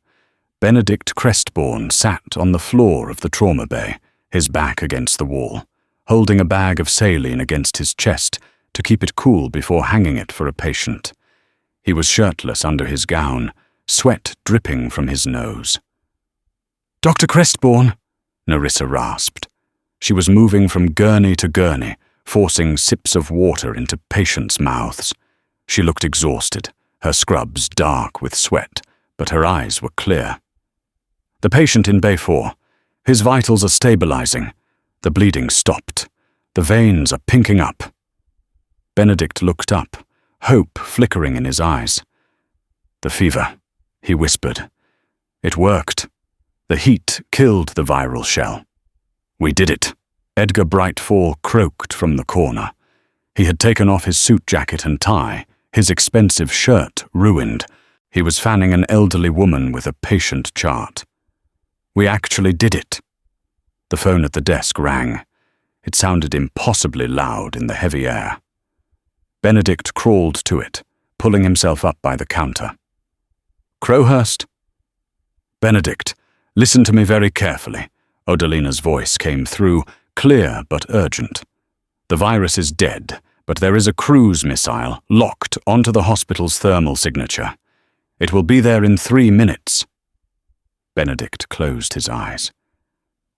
Benedict Crestbourne sat on the floor of the trauma bay, his back against the wall, holding a bag of saline against his chest to keep it cool before hanging it for a patient. He was shirtless under his gown, sweat dripping from his nose. "Dr. Crestbourne," Nerissa rasped. She was moving from gurney to gurney, forcing sips of water into patients' mouths. She looked exhausted, her scrubs dark with sweat, but her eyes were clear. "The patient in Bay 4. His vitals are stabilizing. The bleeding stopped. The veins are pinking up." Benedict looked up, hope flickering in his eyes. "The fever," he whispered. "It worked. The heat killed the viral shell. We did it." Edgar Brightfall croaked from the corner. He had taken off his suit jacket and tie, his expensive shirt ruined. He was fanning an elderly woman with a patient chart. "We actually did it." The phone at the desk rang. It sounded impossibly loud in the heavy air. Benedict crawled to it, pulling himself up by the counter. "Crowhurst?" "Benedict, listen to me very carefully." Odalina's voice came through, clear but urgent. "The virus is dead, but there is a cruise missile locked onto the hospital's thermal signature. It will be there in 3 minutes. Benedict closed his eyes.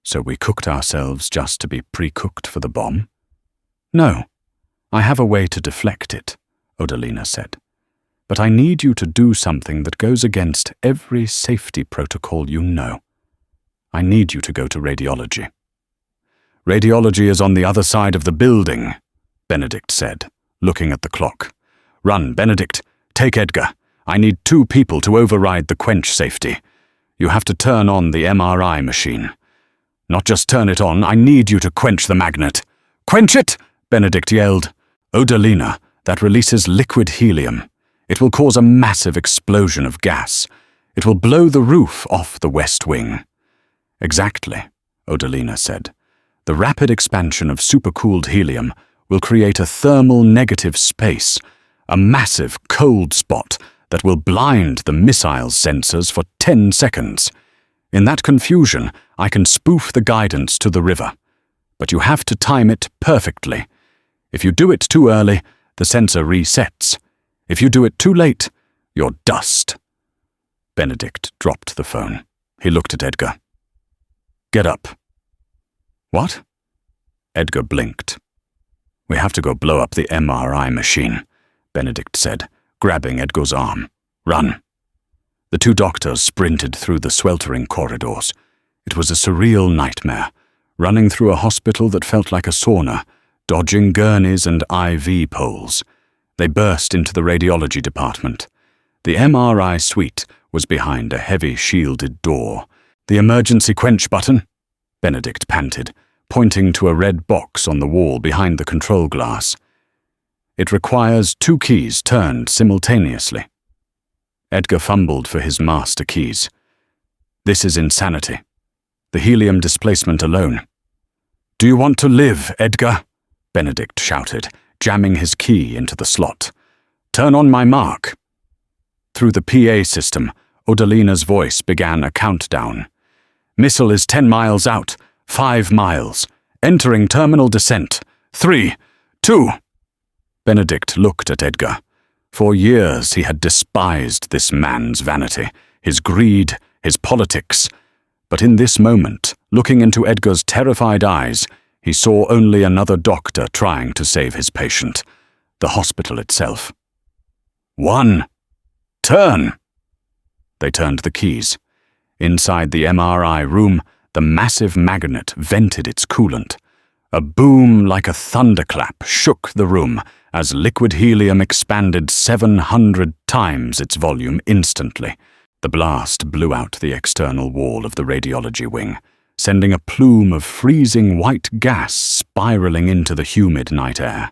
"So we cooked ourselves just to be pre-cooked for the bomb?" "No. I have a way to deflect it," Odalina said. "But I need you to do something that goes against every safety protocol you know. I need you to go to radiology." "Radiology is on the other side of the building," Benedict said, looking at the clock. "Run, Benedict. Take Edgar. I need 2 people to override the quench safety. You have to turn on the MRI machine. Not just turn it on, I need you to quench the magnet." "Quench it!" Benedict yelled. "Odalina, that releases liquid helium. It will cause a massive explosion of gas. It will blow the roof off the West Wing." "Exactly," Odalina said. "The rapid expansion of supercooled helium will create a thermal negative space, a massive cold spot that will blind the missile's sensors for 10 seconds. In that confusion, I can spoof the guidance to the river. But you have to time it perfectly. If you do it too early, the sensor resets. If you do it too late, you're dust." Benedict dropped the phone. He looked at Edgar. "Get up." "What?" Edgar blinked. "We have to go blow up the MRI machine," Benedict said, grabbing Edgar's arm. "Run." The 2 doctors sprinted through the sweltering corridors. It was a surreal nightmare, running through a hospital that felt like a sauna, dodging gurneys and IV poles. They burst into the radiology department. The MRI suite was behind a heavy shielded door. "The emergency quench button?" Benedict panted, pointing to a red box on the wall behind the control glass. "It requires 2 keys turned simultaneously." Edgar fumbled for his master keys. "This is insanity. The helium displacement alone." "Do you want to live, Edgar?" Benedict shouted, jamming his key into the slot. "Turn on my mark." Through the PA system, Odalina's voice began a countdown. "Missile is 10 miles out. 5 miles. Entering terminal descent. 3, 2. Benedict looked at Edgar. For years he had despised this man's vanity, his greed, his politics. But in this moment, looking into Edgar's terrified eyes, he saw only another doctor trying to save his patient. The hospital itself. 1. Turn! They turned the keys. Inside the MRI room, the massive magnet vented its coolant. A boom like a thunderclap shook the room as liquid helium expanded 700 times its volume instantly. The blast blew out the external wall of the radiology wing, sending a plume of freezing white gas spiraling into the humid night air.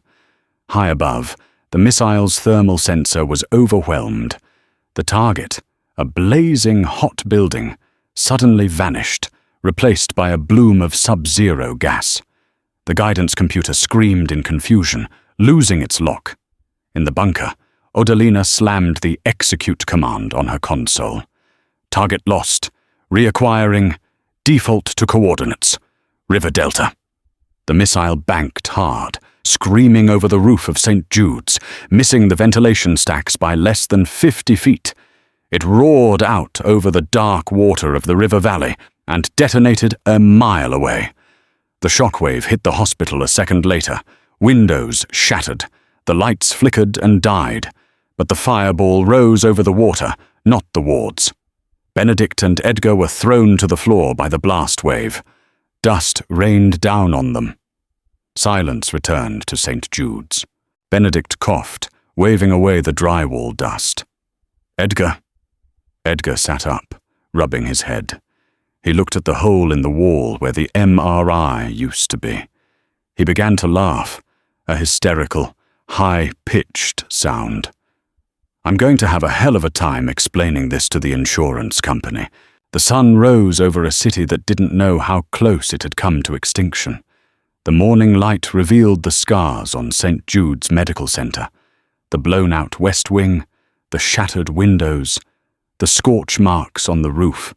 High above, the missile's thermal sensor was overwhelmed. The target, a blazing hot building, suddenly vanished, replaced by a bloom of sub-zero gas. The guidance computer screamed in confusion, losing its lock. In the bunker, Odalina slammed the execute command on her console. Target lost. Reacquiring. Default to coordinates. River Delta. The missile banked hard, screaming over the roof of St. Jude's, missing the ventilation stacks by less than 50 feet. It roared out over the dark water of the river valley and detonated a mile away. The shockwave hit the hospital a second later. Windows shattered. The lights flickered and died. But the fireball rose over the water, not the wards. Benedict and Edgar were thrown to the floor by the blast wave. Dust rained down on them. Silence returned to St. Jude's. Benedict coughed, waving away the drywall dust. Edgar? Edgar sat up, rubbing his head. He looked at the hole in the wall where the MRI used to be. He began to laugh, a hysterical, high-pitched sound. I'm going to have a hell of a time explaining this to the insurance company. The sun rose over a city that didn't know how close it had come to extinction. The morning light revealed the scars on St. Jude's Medical Center, the blown-out west wing, the shattered windows, the scorch marks on the roof.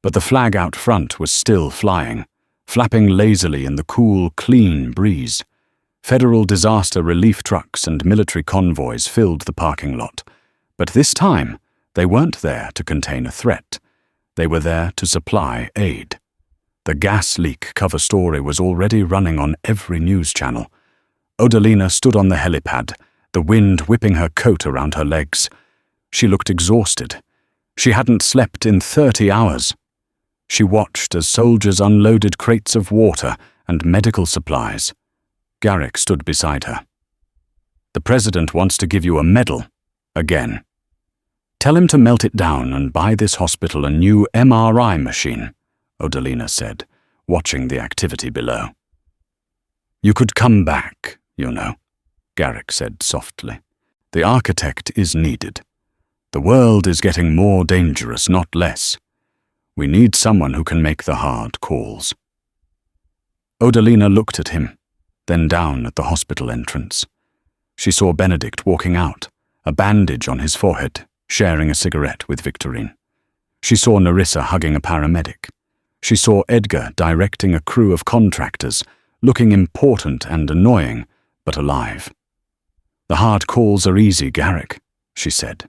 But the flag out front was still flying, flapping lazily in the cool, clean breeze. Federal disaster relief trucks and military convoys filled the parking lot. But this time, they weren't there to contain a threat. They were there to supply aid. The gas leak cover story was already running on every news channel. Odalina stood on the helipad, the wind whipping her coat around her legs. She looked exhausted. She hadn't slept in 30 hours. She watched as soldiers unloaded crates of water and medical supplies. Garrick stood beside her. The president wants to give you a medal, again. Tell him to melt it down and buy this hospital a new MRI machine, Odalina said, watching the activity below. You could come back, you know, Garrick said softly. The architect is needed. The world is getting more dangerous, not less. We need someone who can make the hard calls. Odalina looked at him, then down at the hospital entrance. She saw Benedict walking out, a bandage on his forehead, sharing a cigarette with Victorine. She saw Nerissa hugging a paramedic. She saw Edgar directing a crew of contractors, looking important and annoying, but alive. The hard calls are easy, Garrick, she said.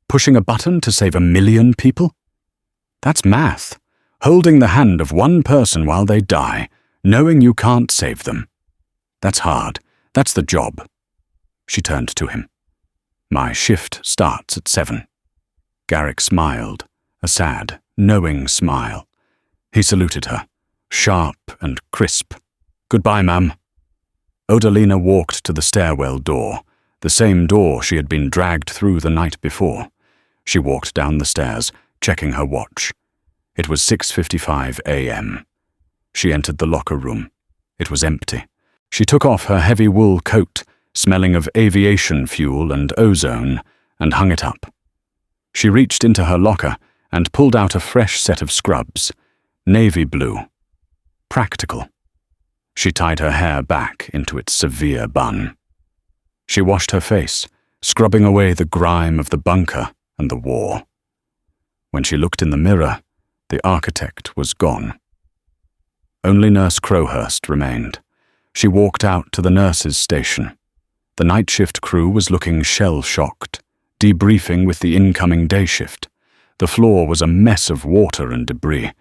Pushing a button to save 1 million people? That's math. Holding the hand of one person while they die, knowing you can't save them. That's hard. That's the job. She turned to him. My shift starts at 7. Garrick smiled, a sad, knowing smile. He saluted her, sharp and crisp. Goodbye, ma'am. Odalina walked to the stairwell door, the same door she had been dragged through the night before. She walked down the stairs, checking her watch. It was 6:55 a.m. She entered the locker room. It was empty. She took off her heavy wool coat, smelling of aviation fuel and ozone, and hung it up. She reached into her locker and pulled out a fresh set of scrubs, navy blue. Practical. She tied her hair back into its severe bun. She washed her face, scrubbing away the grime of the bunker and the war. When she looked in the mirror, the architect was gone. Only Nurse Crowhurst remained. She walked out to the nurses' station. The night shift crew was looking shell-shocked, debriefing with the incoming day shift. The floor was a mess of water and debris,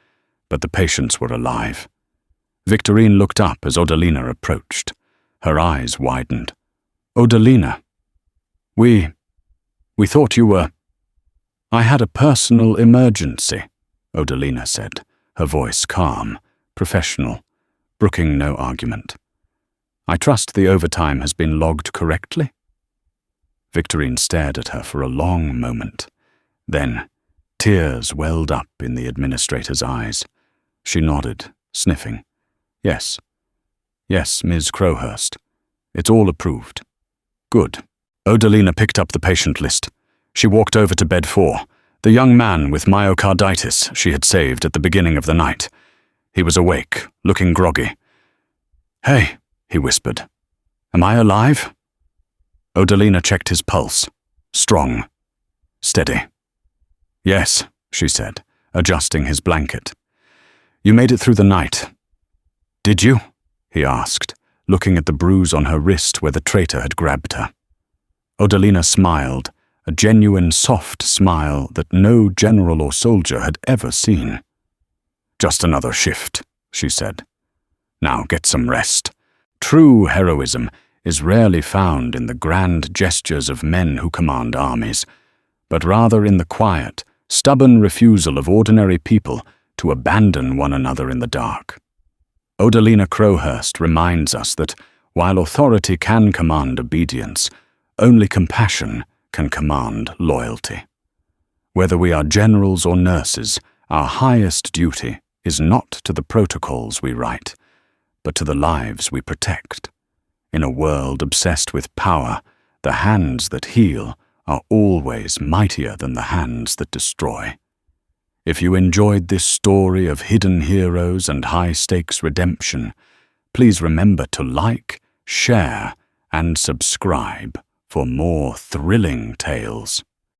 but the patients were alive. Victorine looked up as Odalina approached. Her eyes widened. Odalina, we thought you were... I had a personal emergency, Odalina said, her voice calm, professional, brooking no argument. I trust the overtime has been logged correctly? Victorine stared at her for a long moment. Then, tears welled up in the administrator's eyes. She nodded, sniffing. Yes. Yes, Ms. Crowhurst. It's all approved. Good. Odalina picked up the patient list. She walked over to bed 4, the young man with myocarditis she had saved at the beginning of the night. He was awake, looking groggy. "Hey," he whispered. "Am I alive?" Odalina checked his pulse. Strong. Steady. "Yes," she said, adjusting his blanket. "You made it through the night." "Did you?" he asked, looking at the bruise on her wrist where the traitor had grabbed her. Odalina smiled, a genuine soft smile that no general or soldier had ever seen. "Just another shift," she said. "Now get some rest. True heroism is rarely found in the grand gestures of men who command armies, but rather in the quiet, stubborn refusal of ordinary people to abandon one another in the dark." Odalina Crowhurst reminds us that while authority can command obedience, only compassion can command loyalty. Whether we are generals or nurses, our highest duty is not to the protocols we write, but to the lives we protect. In a world obsessed with power, the hands that heal are always mightier than the hands that destroy. If you enjoyed this story of hidden heroes and high-stakes redemption, please remember to like, share, and subscribe for more thrilling tales.